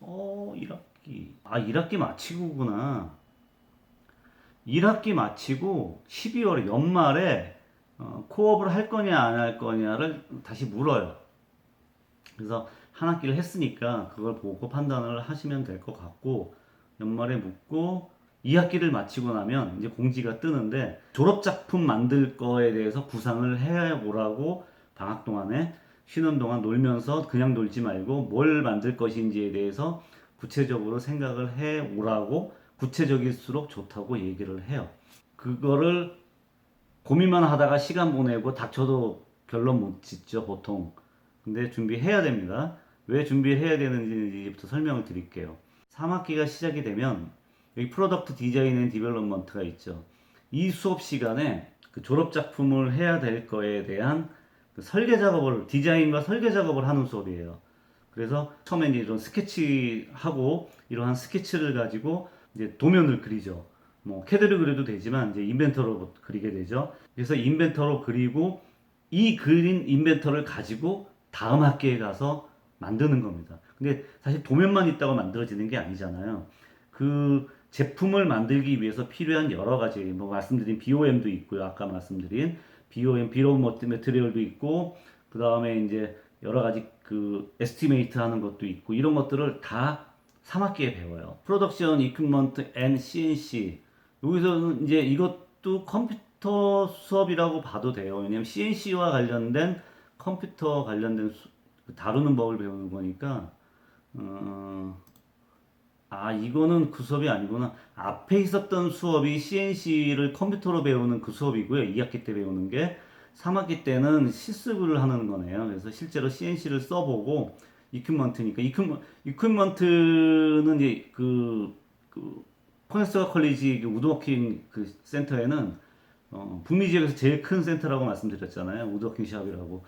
1학기. 1학기 마치고구나. 1학기 마치고 12월 연말에 코업을 할 거냐 안 할 거냐를 다시 물어요. 그래서 한 학기를 했으니까 그걸 보고 판단을 하시면 될 것 같고, 연말에 묻고 2학기를 마치고 나면 이제 공지가 뜨는데, 졸업작품 만들 거에 대해서 구상을 해오라고, 방학 동안에 쉬는 동안 놀면서 그냥 놀지 말고 뭘 만들 것인지에 대해서 구체적으로 생각을 해오라고, 구체적일수록 좋다고 얘기를 해요. 그거를 고민만 하다가 시간 보내고 닥쳐도 결론 못 짓죠, 보통. 근데 준비해야 됩니다. 왜 준비해야 되는지부터 설명을 드릴게요. 3학기가 시작이 되면 여기 프로덕트 디자인 앤 디벨롭먼트가 있죠. 이 수업 시간에 그 졸업 작품을 해야 될 거에 대한 그 설계 작업을, 디자인과 설계 작업을 하는 수업이에요. 그래서 처음에 이제 이런 스케치하고, 이러한 스케치를 가지고 이제 도면을 그리죠. 뭐 캐드로 그려도 되지만 이제 인벤터로 그리게 되죠. 그래서 인벤터로 그리고 이 그린 인벤터를 가지고 다음 학기에 가서 만드는 겁니다. 근데 사실 도면만 있다고 만들어지는 게 아니잖아요. 그 제품을 만들기 위해서 필요한 여러 가지, 뭐 말씀드린 BOM도 있고요. 아까 말씀드린 BOM, 비로 머티리얼도 있고, 그 다음에 이제 여러 가지 그 에스티메이트 하는 것도 있고, 이런 것들을 다 3학기에 배워요. 프로덕션 이퀴먼트 앤 CNC. 여기서는 이제 이것도 컴퓨터 수업이라고 봐도 돼요. 왜냐면 CNC와 관련된, 컴퓨터 관련된 다루는 법을 배우는 거니까, 이거는 그 수업이 아니구나. 앞에 있었던 수업이 CNC를 컴퓨터로 배우는 그 수업이고요. 2학기 때 배우는 게. 3학기 때는 실습을 하는 거네요. 그래서 실제로 CNC를 써보고, 이퀴먼트니까. 이퀴먼트는 이제 포네스가 컬리지 우드워킹 그 센터에는 북미 지역에서 제일 큰 센터라고 말씀드렸잖아요. 우드워킹 샵이라고.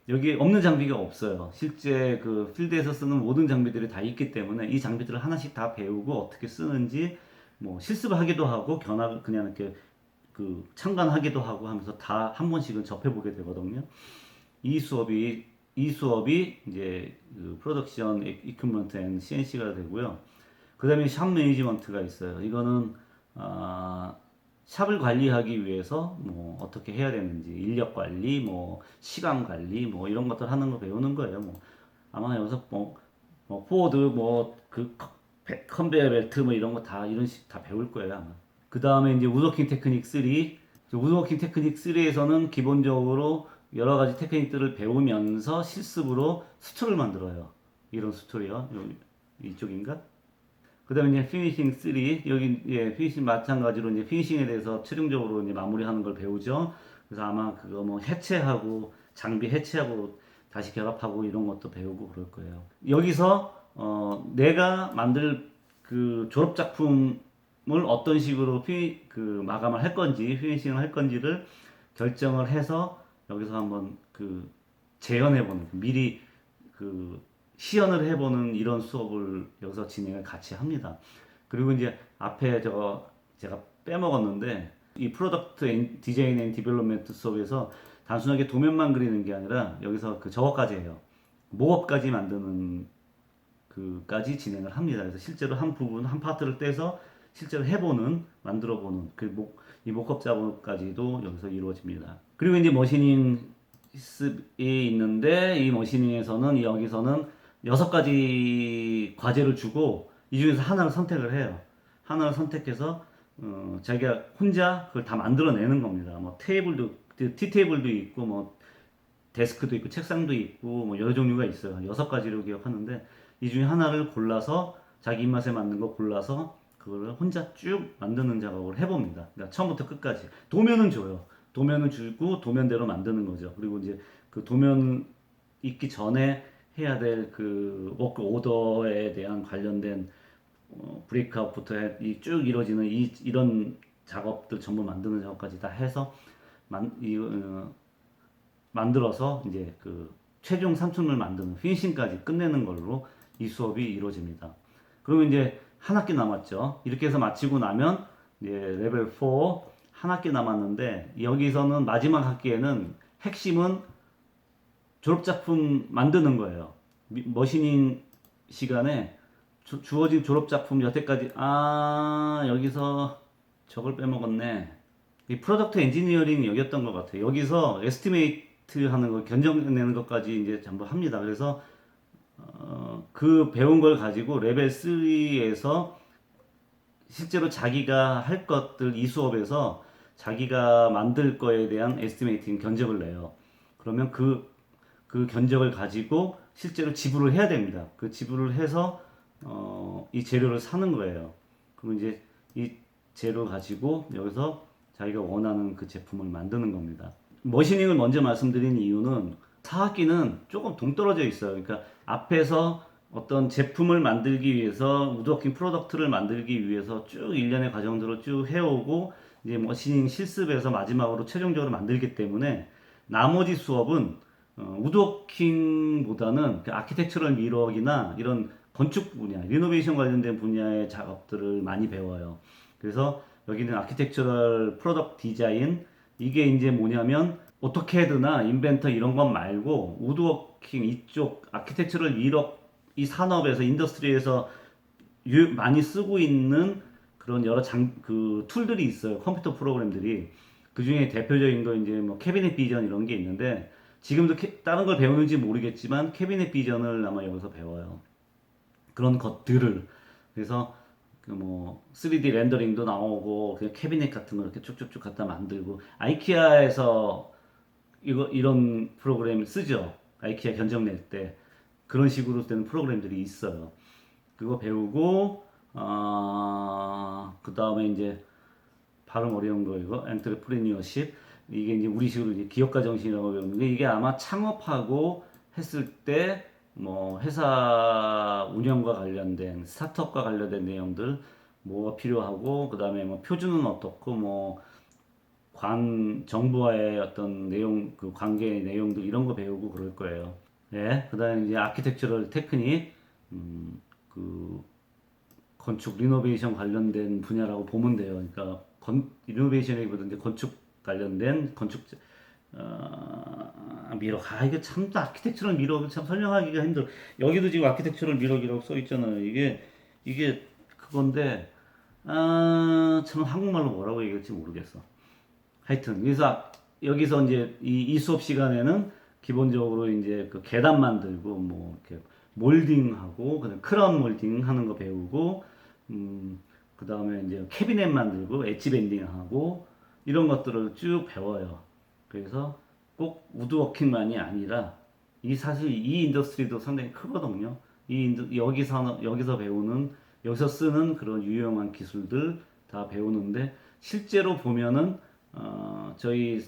여기 없는 장비가 없어요. 실제 그 필드에서 쓰는 모든 장비들이 다 있기 때문에 이 장비들을 하나씩 다 배우고 어떻게 쓰는지 뭐 실습을 하기도 하고, 그냥 이렇게 그 참관하기도 하고 하면서 다 한 번씩은 접해보게 되거든요. 이 수업이 이제 그 프로덕션 이큐먼트 앤 CNC가 되고요. 그다음에 샵 매니지먼트가 있어요. 이거는 샵을 관리하기 위해서 뭐 어떻게 해야 되는지 인력 관리, 뭐 시간 관리, 뭐 이런 것들 하는 거 배우는 거예요. 뭐 아마 여기서 뭐 포워드 뭐그 컨베이어 벨트 뭐 이런 거 다 이런 식 다 배울 거예요 아마. 그 다음에 이제 우드워킹 테크닉 3. 우드워킹 테크닉 3에서는 기본적으로 여러 가지 테크닉들을 배우면서 실습으로 수트를 만들어요. 이런 수트요. 이쪽인가? 그 다음에 이제 피니싱 3. 여기, 예, 피니싱 마찬가지로 이제 피니싱에 대해서 최종적으로 이제 마무리하는 걸 배우죠. 그래서 아마 그거 뭐 해체하고, 장비 해체하고, 다시 결합하고 이런 것도 배우고 그럴 거예요. 여기서, 내가 만들 그 졸업작품을 어떤 식으로 마감을 할 건지, 피니싱을 할 건지를 결정을 해서 여기서 한번 그 재현해보는, 미리 그 시연을 해보는 이런 수업을 여기서 진행을 같이 합니다. 그리고 이제 앞에 제가 빼먹었는데 이 프로덕트 디자인 앤 디벨롭먼트 수업에서 단순하게 도면만 그리는 게 아니라 여기서 그 저거까지 해요. 모업까지 만드는 그까지 진행을 합니다. 그래서 실제로 한 부분, 한 파트를 떼서 실제로 해보는, 만들어보는 이 목업 작업까지도 여기서 이루어집니다. 그리고 이제 머시닝 실습이 있는데 이 머시닝에서는 여기서는 6가지 과제를 주고 이 중에서 하나를 선택을 해요. 하나를 선택해서 자기가 혼자 그걸 다 만들어내는 겁니다. 뭐 티 테이블도 있고 뭐 데스크도 있고 책상도 있고 뭐 여러 종류가 있어요. 6가지로 기억하는데 이 중에 하나를 골라서 자기 입맛에 맞는 거 골라서 그거를 혼자 쭉 만드는 작업을 해봅니다. 그러니까 처음부터 끝까지. 도면은 줘요. 도면을 주고 도면대로 만드는 거죠. 그리고 이제 그 도면 있기 전에 해야 될 그 워크 오더에 대한 관련된 브레이크아웃부터 쭉 이루어지는 이런 작업들 전부 만드는 작업까지 다 해서 만들어서 이제 그 최종 상품을 만드는 피니싱까지 끝내는 걸로 이 수업이 이루어집니다. 그러면 이제 한 학기 남았죠. 이렇게 해서 마치고 나면 이제 레벨 4 한 학기 남았는데 여기서는 마지막 학기에는 핵심은 졸업작품 만드는 거예요. 머시닝 시간에 주어진 졸업작품 여태까지 여기서 저걸 빼먹었네. 이 프로덕트 엔지니어링 여기였던 것 같아요. 여기서 에스티메이트 하는 거 견적내는 것까지 이제 전부 합니다. 그래서 그 배운 걸 가지고 레벨 3에서 실제로 자기가 할 것들 이 수업에서 자기가 만들 거에 대한 에스티메이팅 견적을 내요. 그러면 그 견적을 가지고 실제로 지불을 해야 됩니다. 그 지불을 해서 이 재료를 사는 거예요. 그럼 이제 이 재료 가지고 여기서 자기가 원하는 그 제품을 만드는 겁니다. 머시닝을 먼저 말씀드린 이유는 4학기는 조금 동떨어져 있어요. 그러니까 앞에서 어떤 제품을 만들기 위해서 우드워킹 프로덕트를 만들기 위해서 쭉 일련의 과정들을 쭉 해오고 이제 머시닝 실습에서 마지막으로 최종적으로 만들기 때문에 나머지 수업은 우드워킹보다는 그 아키텍처럴 미러기나 이런 건축 분야, 리노베이션 관련된 분야의 작업들을 많이 배워요. 그래서 여기는 아키텍처럴 프로덕트 디자인 이게 이제 뭐냐면 오토캐드나 인벤터 이런 것 말고 우드워킹 이쪽 아키텍처럴 미러 이 산업에서 인더스트리에서 많이 쓰고 있는 그런 여러 그 툴들이 있어요. 컴퓨터 프로그램들이. 그 중에 대표적인 거 이제 뭐 캐비넷 비전 이런 게 있는데 지금도 다른 걸 배우는지 모르겠지만 캐비넷 비전을 아마 여기서 배워요. 그런 것들을. 그래서 그 뭐 3D 렌더링도 나오고 그냥 캐비넷 같은 거 이렇게 쭉쭉쭉 갖다 만들고 아이키아에서 이런 프로그램 쓰죠. 아이키아 견적 낼 때 그런 식으로 되는 프로그램들이 있어요. 그거 배우고 그 다음에 이제 발음 어려운 거 이거 엔트레프레니어십 이게 이제 우리식으로 이제 기업가 정신이라고 배우는데 이게 아마 창업하고 했을 때 뭐 회사 운영과 관련된 스타트업과 관련된 내용들 뭐가 필요하고 그 다음에 뭐 표준은 어떻고 뭐 정부와의 어떤 내용 그 관계 내용들 이런 거 배우고 그럴 거예요. 네, 그 다음에 이제 아키텍처럴 테크닉 그 건축 리노베이션 관련된 분야라고 보면 돼요. 그러니까 리노베이션이보다 이제 건축 관련된 건축 미록. 이게 참 아키텍처럴 미록을 참 설명하기가 힘들어. 여기도 지금 아키텍처럴 미록이라고 써 있잖아요. 이게 그건데 참 한국말로 뭐라고 얘기할지 모르겠어. 하여튼 그래서 여기서 이제 이 수업 시간에는 기본적으로 이제 그 계단 만들고 뭐 이렇게 몰딩하고 그다음 크라운 몰딩 하는 거 배우고 그 다음에 이제 캐비넷 만들고 엣지 밴딩하고 이런 것들을 쭉 배워요. 그래서 꼭 우드워킹만이 아니라 사실 이 인더스트리도 상당히 크거든요. 여기서 배우는 여기서 쓰는 그런 유용한 기술들 다 배우는데 실제로 보면은 저희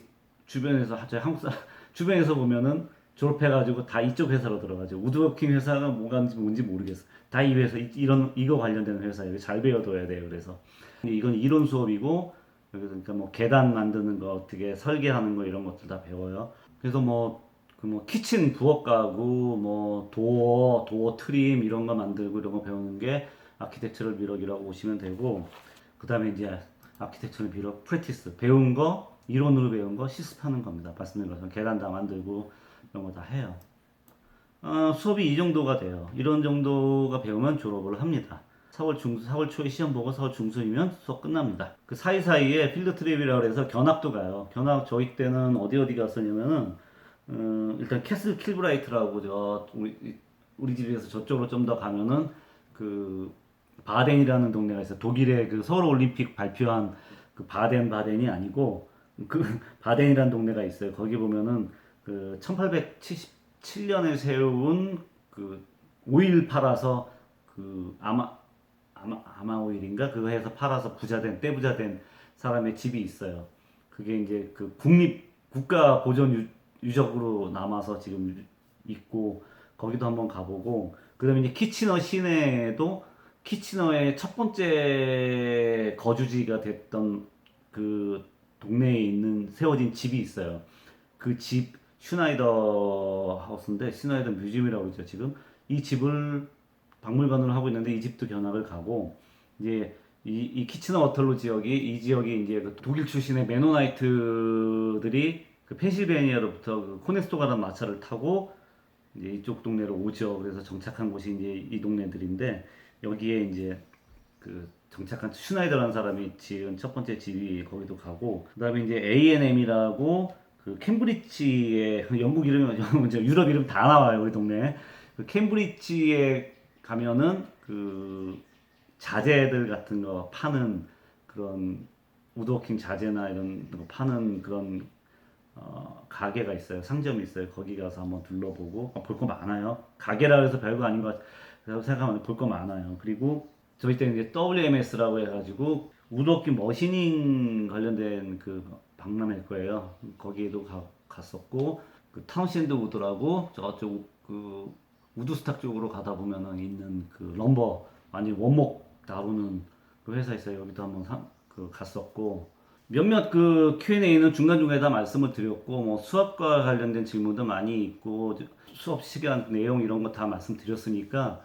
주변에서 저희 한국 사람 주변에서 보면은 졸업해가지고 다 이쪽 회사로 들어가죠. 우드워킹 회사가 뭔지 모르겠어. 다 이 회사 이거 관련된 회사예요. 잘 배워둬야 돼요. 그래서 이건 이론 수업이고 그러니까 뭐 계단 만드는 거 어떻게 설계하는 거 이런 것들 다 배워요. 그래서 키친 부엌 가구 뭐 도어 트림 이런 거 만들고 이런 거 배우는 게 아키텍처럴 미러기라고 보시면 되고 그다음에 이제 아키텍처럴 미러 프랙티스 배운 거 이론으로 배운 거 실습하는 겁니다. 말씀드린 것처럼 계단 다 만들고 이런 거 다 해요. 수업이 이 정도가 돼요. 이런 정도가 배우면 졸업을 합니다. 4월 초에 시험 보고 4월 중순이면 수업 끝납니다. 그 사이사이에 필드 트립이라고 해서 견학도 가요. 견학 저희 때는 어디 갔었냐면은 일단 캐슬 킬브라이트라고 우리 집에서 저쪽으로 좀 더 가면은 그 바덴이라는 동네가 있어요. 독일의 그 서울 올림픽 발표한 그 바덴이 아니고 그 바덴이라는 동네가 있어요. 거기 보면은 그 1877년에 세운 그 오일 팔아서 그 아마 오일인가 그거 해서 팔아서 떼부자 된 사람의 집이 있어요. 그게 이제 그 국가 보존 유적으로 남아서 지금 있고 거기도 한번 가보고 그다음에 이제 키치너 시내에도 키치너의 첫 번째 거주지가 됐던 그 동네에 세워진 집이 있어요. 그 집 슈나이더 하우스인데 슈나이더 뮤지엄이라고 있죠 지금. 이 집을 박물관으로 하고 있는데 이 집도 견학을 가고 이제 이 키치너 워털루 이 지역이 이제 그 독일 출신의 메노나이트들이 그 펜실베니아로부터 그 코네스토가라는 마차를 타고 이제 이쪽 동네로 오죠. 그래서 정착한 곳이 이제 이 동네들인데 여기에 이제 그 정착한 슈나이더라는 사람이 지은 첫 번째 집이 거기도 가고 그다음에 이제 A&M이라고 그 캠브리지에 영국 이름 유럽 이름 다 나와요 우리 동네. 그 캠브리지에 가면은 그 자재들 같은 거 파는 그런 우드워킹 자재나 이런 거 파는 그런 가게가 있어요. 상점이 있어요. 거기 가서 한번 둘러보고 볼 거 많아요. 가게라 해서 별거 아닌 것 같아서 생각하면 볼 거 많아요. 그리고 저희 때는 이제 WMS라고 해가지고 우드워킹 머시닝 관련된 그 박람회일 거예요. 거기에도 갔었고 그 타운신드 우드라고 저쪽 그 우드스탁 쪽으로 가다 보면은 있는 그 럼버 완전 원목 다루는 그 회사 있어요. 여기도 한번 갔었고 몇몇 그 Q&A는 중간중간에 다 말씀을 드렸고 뭐 수업과 관련된 질문도 많이 있고 수업 시간 내용 이런 거 다 말씀드렸으니까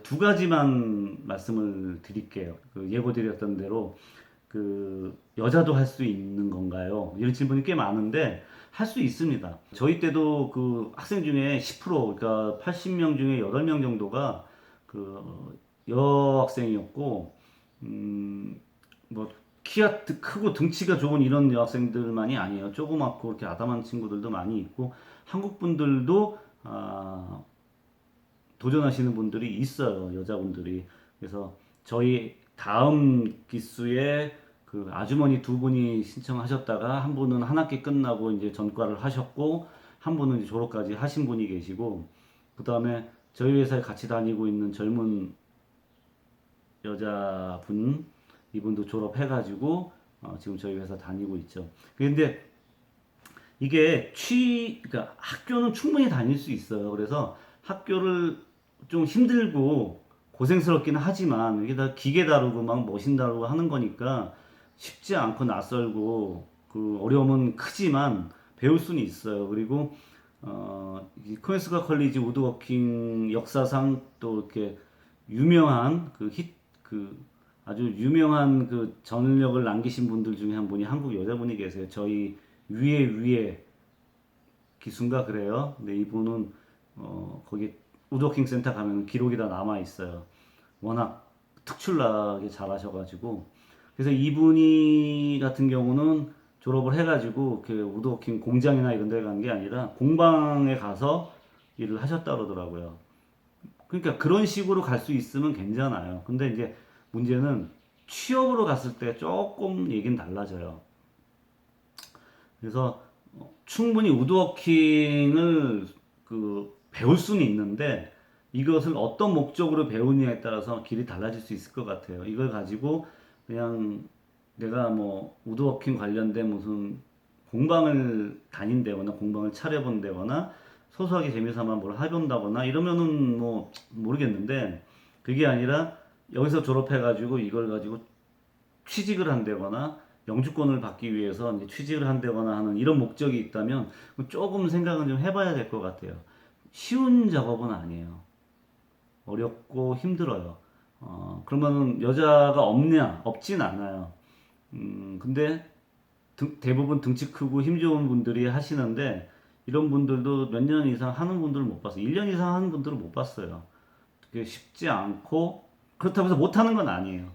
두 가지만 말씀을 드릴게요. 그 예고드렸던 대로 그 여자도 할 수 있는 건가요? 이런 질문이 꽤 많은데 할 수 있습니다. 저희 때도 그 학생 중에 10% 그러니까 80명 중에 8명 정도가 그 여학생이었고 뭐 키가 크고 등치가 좋은 이런 여학생들만이 아니에요. 조그맣고 이렇게 아담한 친구들도 많이 있고 한국 분들도 도전하시는 분들이 있어요. 여자분들이. 그래서 저희 다음 기수에 그 아주머니 두 분이 신청하셨다가 한 분은 한 학기 끝나고 이제 전과를 하셨고 한 분은 이제 졸업까지 하신 분이 계시고 그 다음에 저희 회사에 같이 다니고 있는 젊은 여자분 이분도 졸업해가지고 지금 저희 회사 다니고 있죠. 근데 이게 그러니까 학교는 충분히 다닐 수 있어요. 그래서 학교를 좀 힘들고 고생스럽기는 하지만 이게 다 기계 다루고 막 머신 다루고 하는 거니까 쉽지 않고 낯설고 그 어려움은 크지만 배울 수는 있어요. 그리고 이 코네스가 컬리지 우드워킹 역사상 또 이렇게 유명한 그 아주 유명한 그 전력을 남기신 분들 중에 한 분이 한국 여자분이 계세요. 저희 위에 기수인가 그래요. 근데 이분은 거기 우드워킹 센터 가면 기록이 다 남아 있어요. 워낙 특출나게 잘하셔가지고 그래서 이분이 같은 경우는 졸업을 해가지고 그 우드워킹 공장이나 이런 데 간 게 아니라 공방에 가서 일을 하셨다 그러더라고요. 그러니까 그런 식으로 갈 수 있으면 괜찮아요. 근데 이제 문제는 취업으로 갔을 때 조금 얘기는 달라져요. 그래서 충분히 우드워킹을 그 배울 수는 있는데 이것을 어떤 목적으로 배우느냐에 따라서 길이 달라질 수 있을 것 같아요. 이걸 가지고 그냥 내가 뭐 우드워킹 관련된 무슨 공방을 다닌다거나 공방을 차려본다거나 소소하게 재미삼아 뭘 해본다거나 이러면은 뭐 모르겠는데 그게 아니라 여기서 졸업해가지고 이걸 가지고 취직을 한다거나 영주권을 받기 위해서 이제 취직을 한다거나 하는 이런 목적이 있다면 조금 생각은 좀 해봐야 될 것 같아요. 쉬운 작업은 아니에요. 어렵고 힘들어요. 그러면은 여자가 없냐? 없진 않아요. 근데 대부분 등치 크고 힘 좋은 분들이 하시는데 이런 분들도 몇 년 이상 하는 분들을 못 봤어요. 1년 이상 하는 분들을 못 봤어요. 그게 쉽지 않고 그렇다고 해서 못하는 건 아니에요.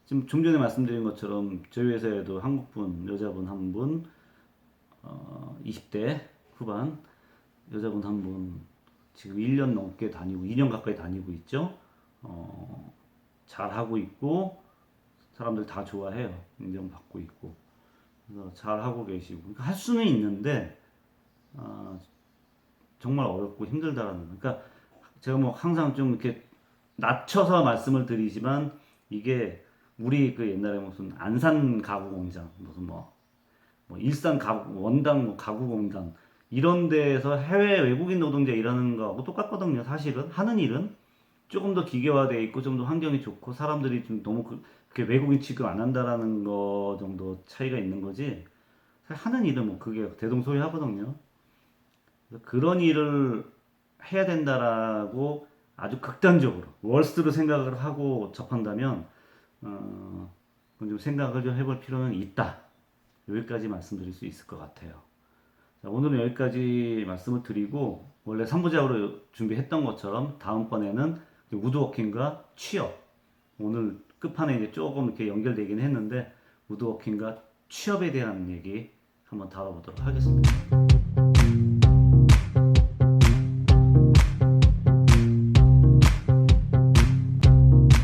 지금 좀 전에 말씀드린 것처럼 저희 회사에도 한국분 여자분 한 분, 20대 후반 여자분 한 분 지금 1년 넘게 다니고 2년 가까이 다니고 있죠. 잘 하고 있고 사람들 다 좋아해요. 인정받고 있고 그래서 잘 하고 계시고 그러니까 할 수는 있는데 정말 어렵고 힘들다라는 그러니까 제가 뭐 항상 좀 이렇게 낮춰서 말씀을 드리지만 이게 우리 그 옛날에 무슨 안산 가구 공장 무슨 뭐 일산 가구 원당 뭐 가구 공장 이런 데에서 해외 외국인 노동자 일하는 거하고 똑같거든요. 사실은 하는 일은 조금 더 기계화돼 있고 좀 더 환경이 좋고 사람들이 좀 너무 그렇게 외국인 취급 안 한다라는 거 정도 차이가 있는 거지. 사실 하는 일은 뭐 그게 대동소이하거든요. 그런 일을 해야 된다라고 아주 극단적으로 월스트로 생각을 하고 접한다면 그건 좀 생각을 좀 해볼 필요는 있다. 여기까지 말씀드릴 수 있을 것 같아요. 자, 오늘은 여기까지 말씀을 드리고 원래 3부작으로 준비했던 것처럼 다음번에는 우드워킹과 취업 오늘 끝판에 이제 조금 이렇게 연결되긴 했는데 우드워킹과 취업에 대한 얘기 한번 다뤄보도록 하겠습니다.